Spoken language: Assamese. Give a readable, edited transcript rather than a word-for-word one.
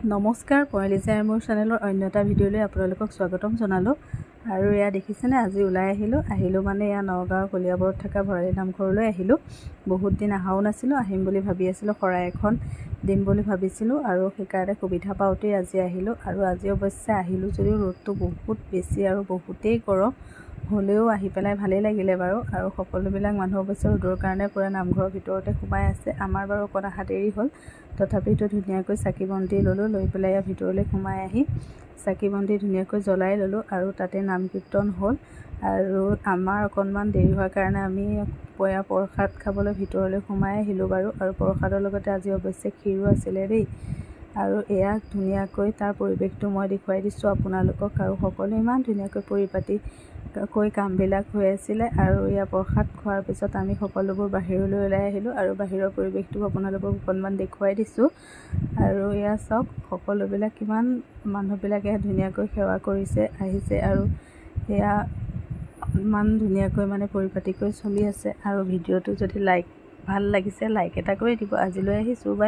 নমস্কাৰ, পইলিজাই মোৰ চেনেলৰ অন্য এটা ভিডিঅ'লৈ আপোনালোকক স্বাগতম জনালোঁ। আৰু এয়া দেখিছেনে, আজি ওলাই আহিলোঁ মানে এয়া নগাঁৱৰ কলিয়াবৰত থকা ভৰালী নামঘৰলৈ আহিলোঁ। বহুত দিন অহাও নাছিলোঁ, আহিম বুলি ভাবি আছিলোঁ, শৰাই এখন দিম বুলি ভাবিছিলোঁ আৰু সেইকাৰণে সুবিধা পাওঁতেই আজি আহিলোঁ। আৰু আজি অৱশ্যে আহিলোঁ যদিও ৰ'দটো বহুত বেছি আৰু বহুতেই গৰম, হ'লেও আহি পেলাই ভালেই লাগিলে বাৰু। আৰু সকলোবিলাক মানুহ অৱশ্যে ৰ'দৰ কাৰণে পূৰা নামঘৰৰ ভিতৰতে সোমাই আছে। আমাৰ বাৰু অকণ অহা দেৰি হ'ল, তথাপিতো ধুনীয়াকৈ চাকি বন্তি ল'লোঁ, লৈ পেলাই ইয়াৰ ভিতৰলৈ সোমাই আহি চাকি বন্তি ধুনীয়াকৈ জ্বলাই ল'লোঁ। আৰু তাতে নাম কীৰ্তন হ'ল। আৰু আমাৰ অকণমান দেৰি হোৱাৰ কাৰণে আমি প্ৰসাদ খাবলৈ ভিতৰলৈ সোমাই আহিলোঁ বাৰু। আৰু প্ৰসাদৰ লগতে আজি অৱশ্যে ক্ষীৰো আছিলে দেই। আৰু এয়া ধুনীয়াকৈ তাৰ পৰিৱেশটো মই দেখুৱাই দিছোঁ আপোনালোকক। আৰু সকলোৱে ইমান ধুনীয়াকৈ পৰিপাটিকৈ কামবিলাক হৈ আছিলে। আৰু এয়া প্ৰসাদ খোৱাৰ পিছত আমি সকলোবোৰ বাহিৰলৈ ওলাই আহিলোঁ আৰু বাহিৰৰ পৰিৱেশটো আপোনালোকক অকণমান দেখুৱাই দিছোঁ। আৰু এয়া চাওক, সকলোবিলাক কিমান মানুহবিলাকে ধুনীয়াকৈ সেৱা কৰিছে, আহিছে। আৰু এয়া ইমান ধুনীয়াকৈ মানে পৰিপাটিকৈ চলি আছে। আৰু ভিডিঅ'টো যদি ভাল লাগিছে লাইক এটা কৰি দিব। আজিলৈ আহিছোঁ।